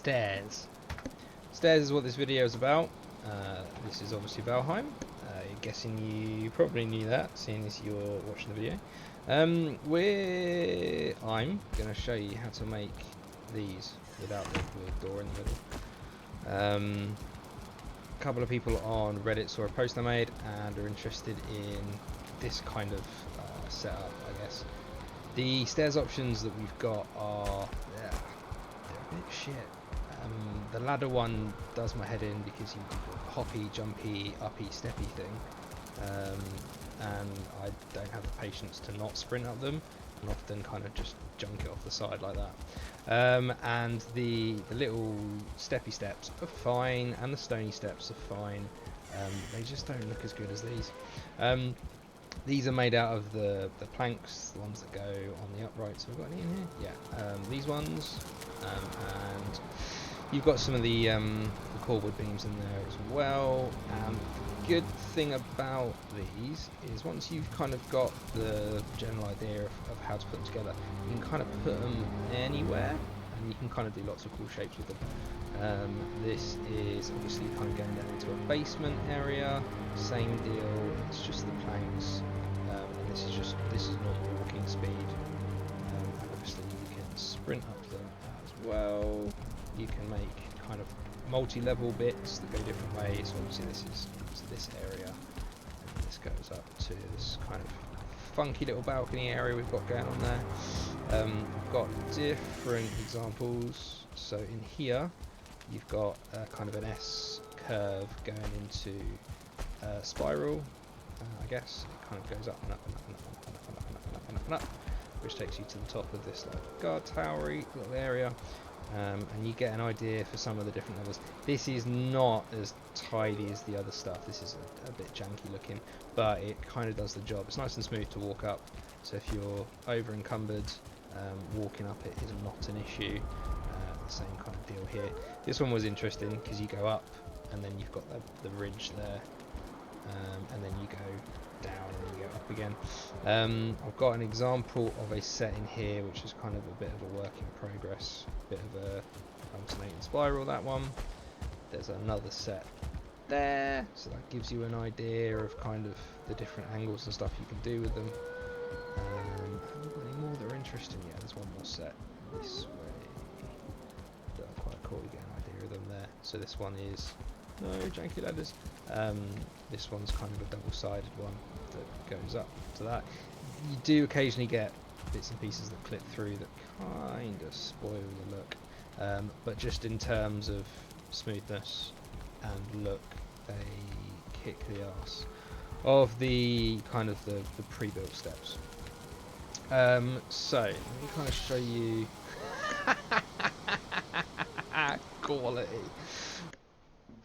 stairs. Stairs is what this video is about. This is obviously Valheim. I'm guessing you probably knew that, seeing as you're watching the video. I'm going to show you how to make these without the door in the middle. A couple of people on Reddit saw a post I made and are interested in this kind of setup, I guess. The stairs options that we've got are they're a bit shit. The ladder one does my head in because you've got a hoppy, jumpy, uppy, steppy thing, and I don't have the patience to not sprint up them, and often kind of just junk it off the side like that. And the little steppy steps are fine, and the stony steps are fine. They just don't look as good as these. These are made out of the planks, the ones that go on the uprights. Have we got any in here? Yeah, these ones, and you've got some of the cordwood beams in there as well. The good thing about these is once you've kind of got the general idea of how to put them together, you can kind of put them anywhere, and you can kind of do lots of cool shapes with them. This is obviously kind of going down into a basement area. Same deal. It's just the planks, and this is normal walking speed. And obviously you can sprint up them as well. You can make kind of multi-level bits that go different ways. So obviously this is this area, and this goes up to this kind of funky little balcony area we've got going on there. We've got different examples. So in here you've got kind of an S curve going into a spiral, I guess. It kind of goes up and up and up and up and up and up and up and up and up and up and up, which takes you to the top of this like guard towery little area. And you get an idea for some of the different levels. This is not as tidy as the other stuff. This is a bit janky looking, but it kind of does the job. It's nice and smooth to walk up, so if you're over encumbered, walking up it is not an issue. The same kind of deal here. This one was interesting because you go up and then you've got the ridge there, and then you go down and then you go up again. I've got an example of a set in here which is kind of a bit of a work in progress, bit of a alternating spiral, that one. There's another set there, so that gives you an idea of kind of the different angles and stuff you can do with them. I haven't got any more that are interesting yet. There's one more set this way that are quite cool. You get an idea of them there. So this one is no janky ladders. This one's kind of a double-sided one that goes up to that. You do occasionally get bits and pieces that clip through that kind of spoil the look, but just in terms of smoothness and look, they kick the ass of the kind of the pre-built steps. So let me kind of show you quality.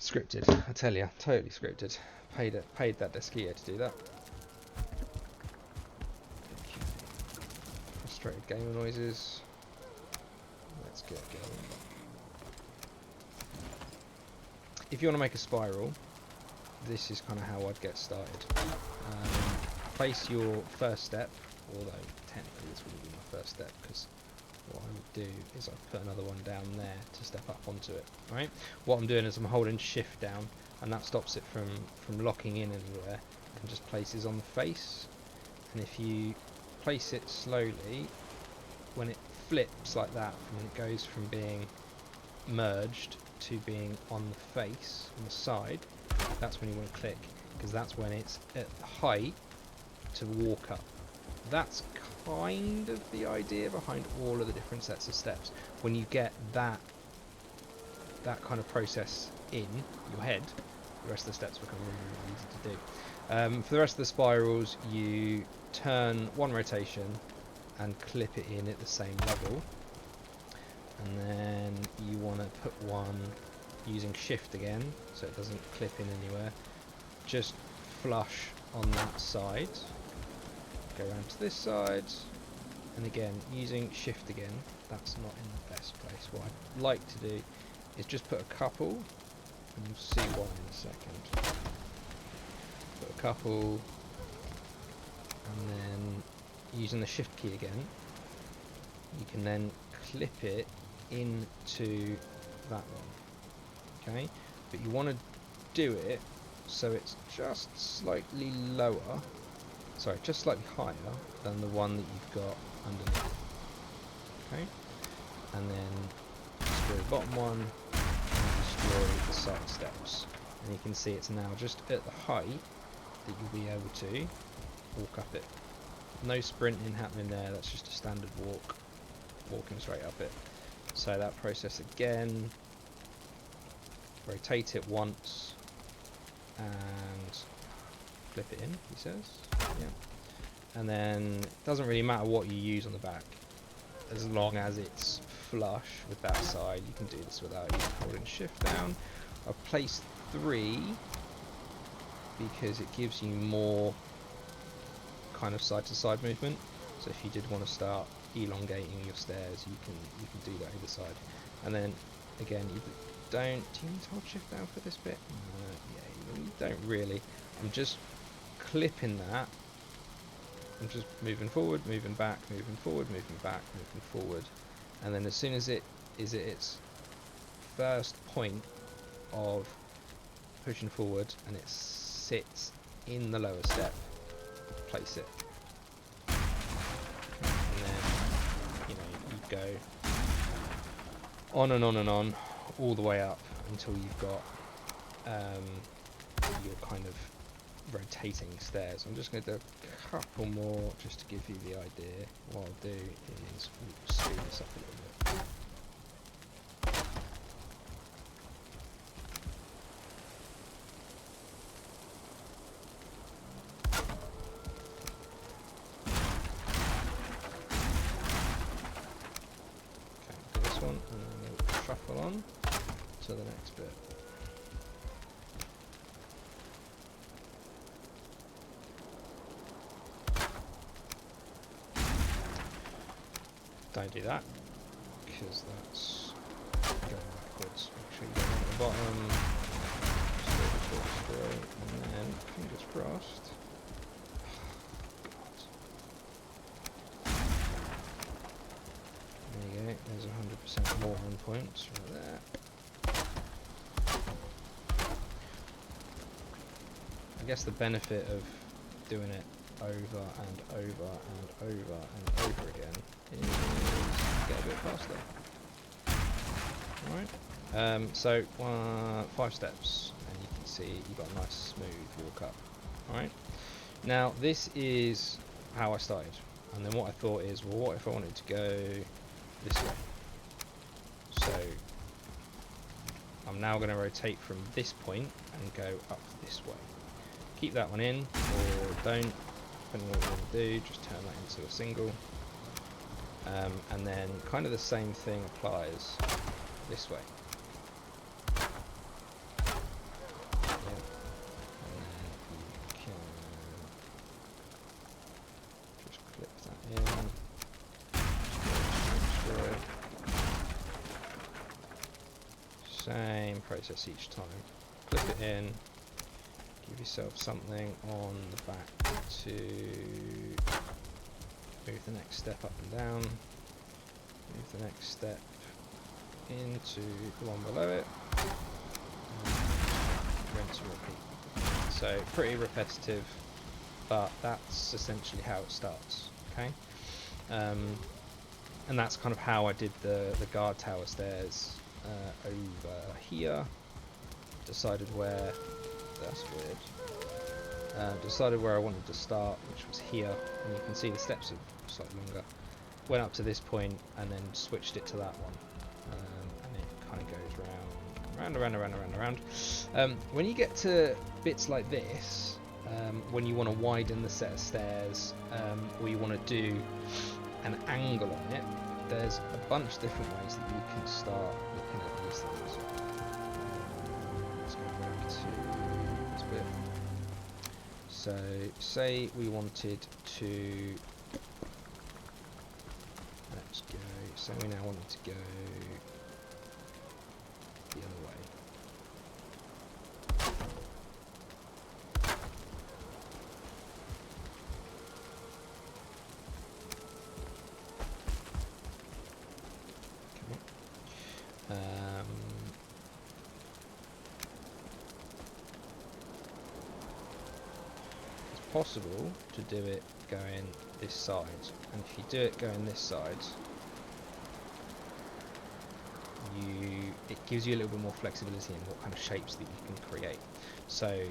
Scripted, I tell you, totally scripted. Paid that Deskia to do that. Okay. Frustrated gamer noises. Let's get going. If you want to make a spiral, this is kind of how I'd get started. Place your first step, although technically this wouldn't be my first step because what I would do is I'd put another one down there to step up onto it. Right? What I'm doing is I'm holding shift down, and that stops it from locking in anywhere, and just places on the face. And if you place it slowly, when it flips like that, when it goes from being merged to being on the face, on the side, that's when you want to click, because that's when it's at height to walk up. That's kind of the idea behind all of the different sets of steps. When you get that kind of process in your head, the rest of the steps become really easy to do. For the rest of the spirals, you turn one rotation and clip it in at the same level, and then you want to put one using shift again so it doesn't clip in anywhere, just flush on that side, go around to this side, and again using shift again. That's not in the best place. What I'd like to do is just put a couple, and you'll see why in a second. Put a couple, and then using the shift key again, you can then clip it into that one. Okay, but you want to do it so it's just slightly lower, sorry, just slightly higher than the one that you've got underneath. Okay, and then destroy the bottom one, and destroy the side steps. And you can see it's now just at the height that you'll be able to walk up it. No sprinting happening there, that's just a standard walk, walking straight up it. So that process again, rotate it once and flip it in, he says. Yeah. And then it doesn't really matter what you use on the back, as long as it's flush with that side. You can do this without even holding shift down. I've placed 3 because it gives you more kind of side to side movement. So if you did want to start elongating your stairs, you can do that either side. And then again, you don't, do you need to hold shift down for this bit? Yeah, you don't really. I'm just clipping that. I'm just moving forward, moving back, moving forward, moving back, moving forward. And then as soon as it is at its first point of pushing forward and it sits in the lower step, place it. And then, you go on and on and on, all the way up until you've got your kind of rotating stairs. I'm just going to do a couple more just to give you the idea. What I'll do is speed this up a little bit. Okay, do this one and then we'll shuffle on to the next bit. Don't do that, because that's going backwards. Make sure you get on the bottom, destroy, and then, fingers crossed. There you go, there's 100% more on points right there. I guess the benefit of doing it over and over and over and over again is get a bit faster. Alright, so 5 steps, and you can see you've got a nice smooth walk up. Alright, now this is how I started, and then what I thought is, well, what if I wanted to go this way? So I'm now going to rotate from this point and go up this way. Keep that one in, or don't, depending on what you want to do, just turn that into a single. And then kind of the same thing applies this way. Yeah. And then you can just clip that in. Destroy. Same process each time. Clip it in. Give yourself something on the back to move the next step up and down, move the next step into the one below it, and rinse and repeat. So pretty repetitive, but that's essentially how it starts. Okay, and that's kind of how I did the guard tower stairs over here. Decided where, that's weird. Decided where I wanted to start, which was here, and you can see the steps are slightly longer. Went up to this point and then switched it to that one, and it kind of goes round. When you get to bits like this, when you want to widen the set of stairs, or you want to do an angle on it, there's a bunch of different ways that you can start looking at these things. Let's go back to this bit. So, say we wanted to, let's go, say we now wanted to go the other way. Okay. possible to do it going this side, and if you do it going this side, it gives you a little bit more flexibility in what kind of shapes that you can create. So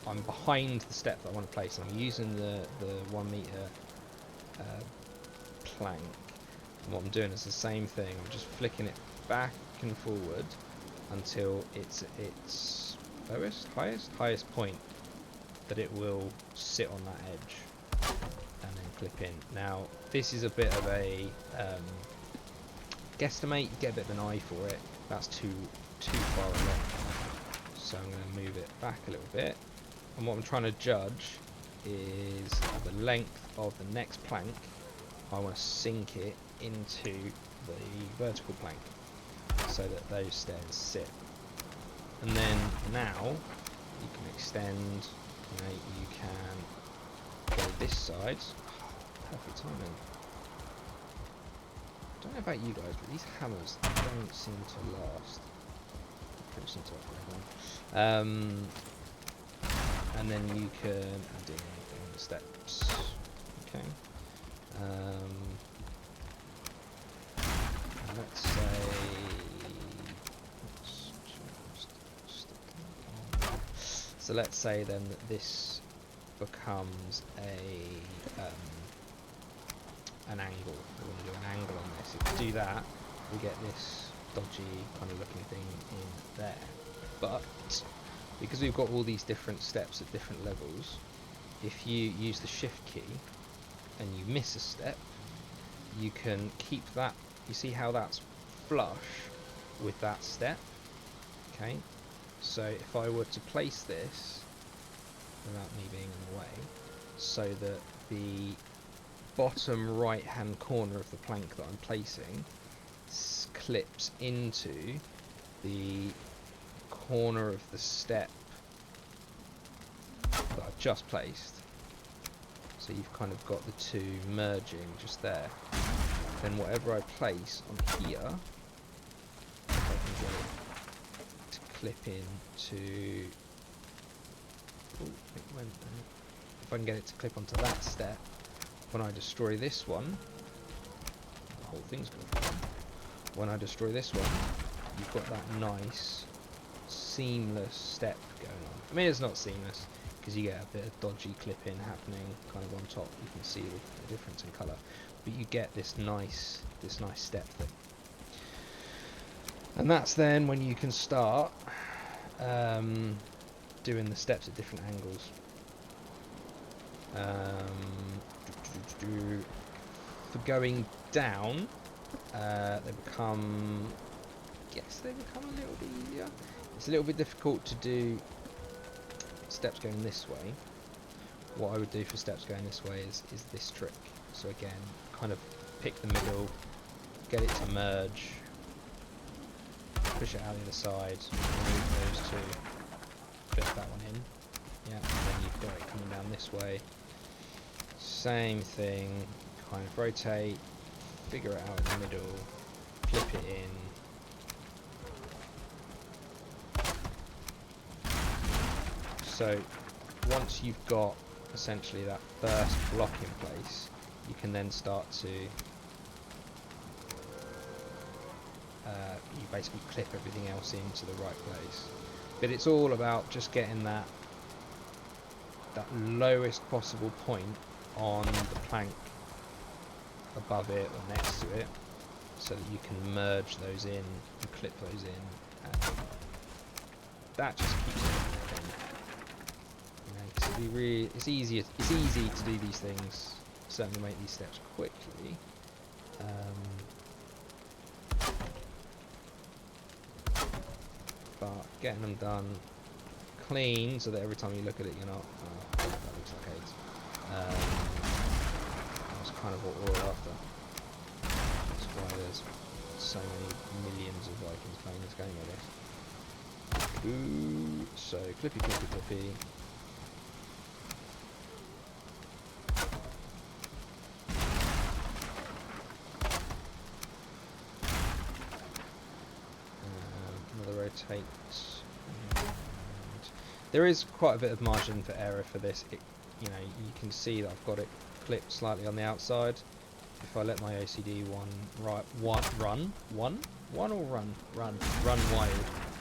I'm behind the step that I want to place. I'm using the 1 meter plank. And what I'm doing is the same thing. I'm just flicking it back and forward until it's at its highest point that it will sit on that edge, and then clip in. Now this is a bit of a guesstimate. You get a bit of an eye for it. That's too far along, so I'm going to move it back a little bit, and what I'm trying to judge is the length of the next plank. I want to sink it into the vertical plank so that those stairs sit, and then now you can extend. You can go this side. Perfect timing. I don't know about you guys, but these hammers don't seem to last. And then you can add in the steps. Okay. Let's say, so let's say then that this becomes an angle. We want to do an angle on this. If we do that, we get this dodgy kind of looking thing in there. But because we've got all these different steps at different levels, if you use the shift key and you miss a step, you can keep that. You see how that's flush with that step? Okay, so if I were to place this without me being in the way, so that the bottom right hand corner of the plank that I'm placing clips into the corner of the step that I've just placed, so you've kind of got the two merging just there, then whatever I place on here, if I can get it to clip into, if I can get it to clip onto that step, when I destroy this one, the whole thing's going to fall. When I destroy this one, you've got that nice seamless step going on. I mean, it's not seamless because you get a bit of dodgy clipping happening kind of on top. You can see the difference in colour, but you get this nice step thing. And that's then when you can start doing the steps at different angles. For going down, they become a little bit easier. It's a little bit difficult to do steps going this way. What I would do for steps going this way is this trick. So again, kind of pick the middle, get it to merge, push it out the other side, move those two, fit that one in. Yeah, and then you've got it coming down this way. Same thing, kind of rotate, figure it out in the middle, flip it in. So once you've got essentially that first block in place, you can then start to you basically clip everything else into the right place. But it's all about just getting that lowest possible point on the plank above it or next to it, so that you can merge those in and clip those in, and that just keeps it going. It's easy to do these things, certainly make these steps quickly. But getting them done clean so that every time you look at it you're not, oh, that looks like AIDS. That's kind of what we're all after. That's why there's so many millions of Vikings playing this game, I guess. Ooh, so clippy clippy clippy. Another rotate. And there is quite a bit of margin for error for this. you know, you can see that I've got it clipped slightly on the outside. If I let my OCD run wide,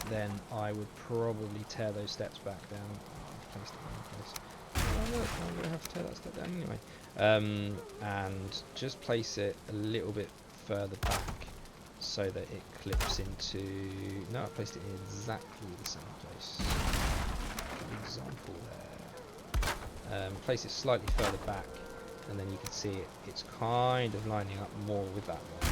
then I would probably tear those steps back down. I've placed it in one place. Oh look, I'm going to have to tear that step down anyway. And just place it a little bit further back so that it clips into... No, I placed it in exactly the same place. Good example there. Place it slightly further back, and then you can see it's kind of lining up more with that one.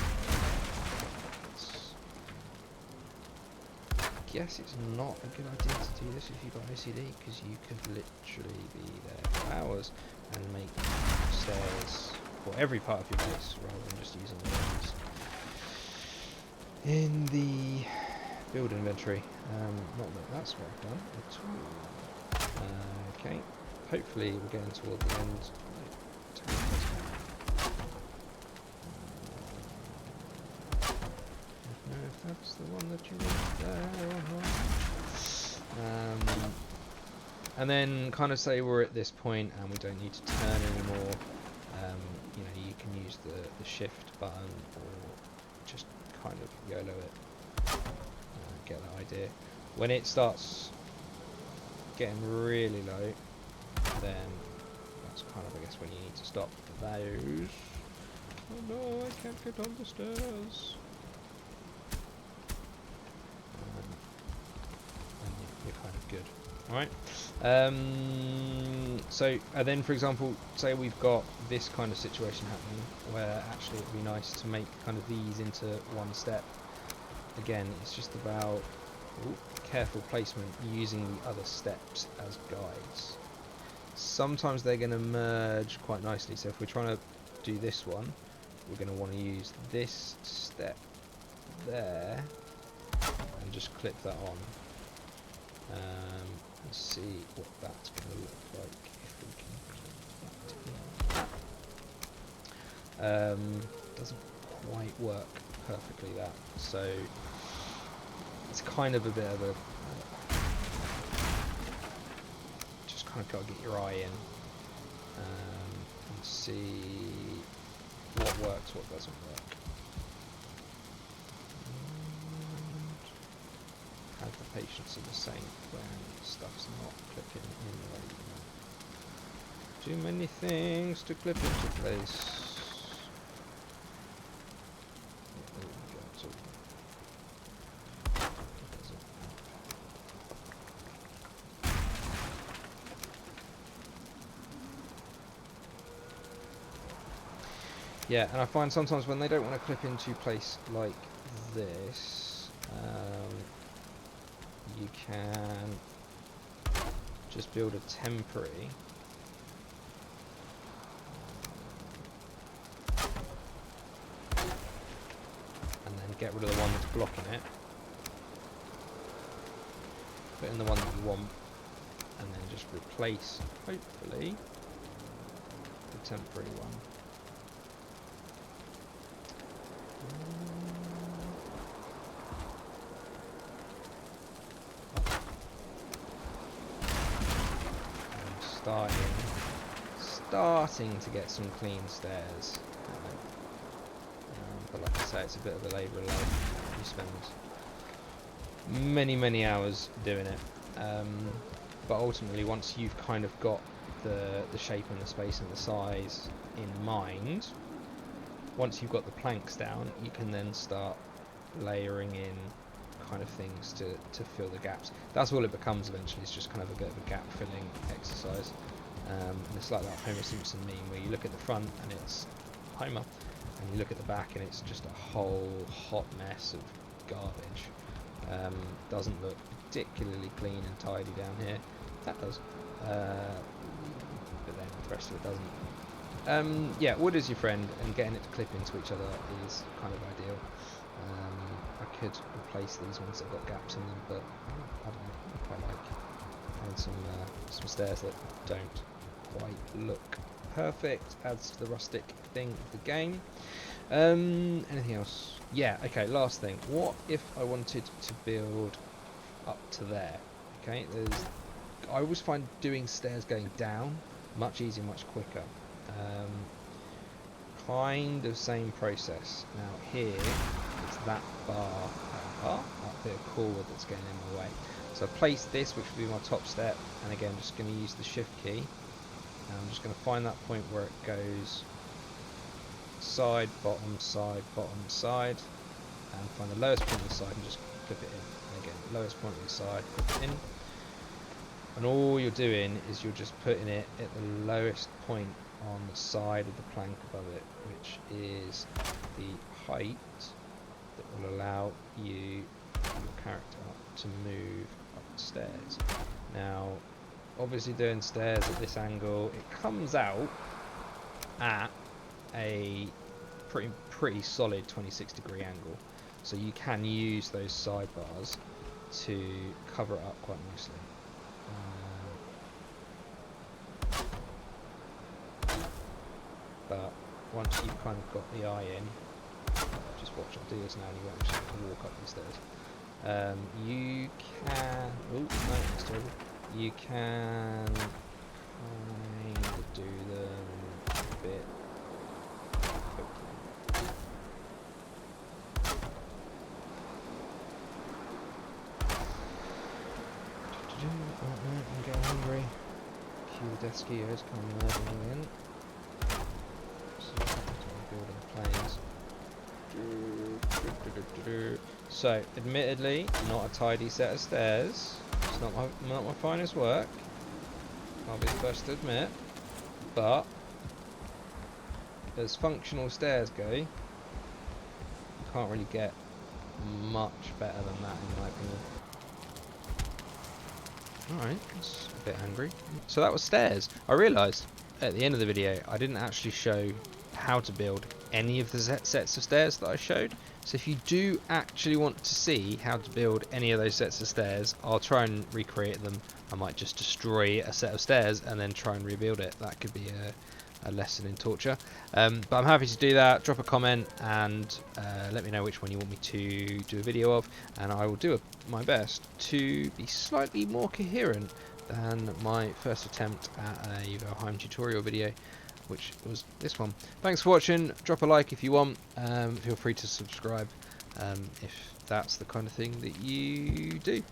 I guess it's not a good idea to do this if you've got OCD, because you could literally be there for hours and make stairs for every part of your base rather than just using the ones in the build inventory. Not that that's what I've done at all. Okay, hopefully we're getting toward the end. Don't know if that's the one that you want there or not. And then kind of say we're at this point and we don't need to turn anymore. You know, you can use the shift button or just kind of YOLO it. Get that idea. When it starts getting really low, then that's kind of, I guess, when you need to stop those. Oh no, I can't get on the stairs. And you're kind of good. Alright. So then, for example, say we've got this kind of situation happening where actually it would be nice to make kind of these into one step. Again, it's just about careful placement using the other steps as guides. Sometimes they're going to merge quite nicely, so if we're trying to do this one, we're going to want to use this step there and just clip that on. And see what that's going to look like if we can clip that in. Doesn't quite work perfectly, that, so it's kind of a bit of a just kind of got to get your eye in and see what works, what doesn't work. Have the patience of the saint when stuff's not clipping in the way you want. Too many things to clip into place. Yeah, and I find sometimes when they don't want to clip into place like this, you can just build a temporary and then get rid of the one that's blocking it, put in the one that you want, and then just replace, hopefully, the temporary one. Starting to get some clean stairs, but like I say, it's a bit of a labour of love. You spend many hours doing it, but ultimately once you've kind of got the shape and the space and the size in mind, once you've got the planks down, you can then start layering in kind of things to fill the gaps. That's all it becomes eventually. It's just kind of a bit of a gap filling exercise. And it's like that Homer Simpson meme where you look at the front and it's Homer, and you look at the back and it's just a whole hot mess of garbage. Doesn't look particularly clean and tidy down here. That does, but then the rest of it doesn't. Yeah, wood is your friend, and getting it to clip into each other is kind of ideal. I could replace these ones that have got gaps in them, but I don't know, I quite like having some stairs that don't quite look perfect. Adds to the rustic thing of the game. Anything else? Yeah, okay, last thing. What if I wanted to build up to there? Okay, I always find doing stairs going down Much easier, much quicker. Kind of same process. Now here, it's that that bit of cord that's getting in my way. So I place this, which will be my top step, and again, just going to use the shift key. And I'm just going to find that point where it goes side, bottom, side, and find the lowest point of the side and just clip it in. And again, lowest point of the side, clip it in. And all you're doing is you're just putting it at the lowest point on the side of the plank above it, which is the height that will allow you, your character, to move up the stairs. Now, obviously doing stairs at this angle, it comes out at a pretty solid 26-degree angle. So you can use those sidebars to cover it up quite nicely. But once you've kind of got the eye in, just watch, I'll do this now and you won't actually have to walk up these stairs. You can, oh no, that's terrible. You can kind of do them a bit quickly. I'm getting hungry. Cue the death skiers coming over in. So, admittedly, not a tidy set of stairs. It's not my finest work. I'll be the first to admit. But as functional stairs go, you can't really get much better than that, in my opinion. Alright, that's a bit angry. So that was stairs. I realised at the end of the video I didn't actually show how to build any of the sets of stairs that I showed. So if you do actually want to see how to build any of those sets of stairs, I'll try and recreate them. I might just destroy a set of stairs and then try and rebuild it. That could be a lesson in torture. But I'm happy to do that. Drop a comment and let me know which one you want me to do a video of, and I will do my best to be slightly more coherent than my first attempt at a Valheim tutorial video, which was this one. Thanks for watching. Drop a like if you want. Feel free to subscribe if that's the kind of thing that you do.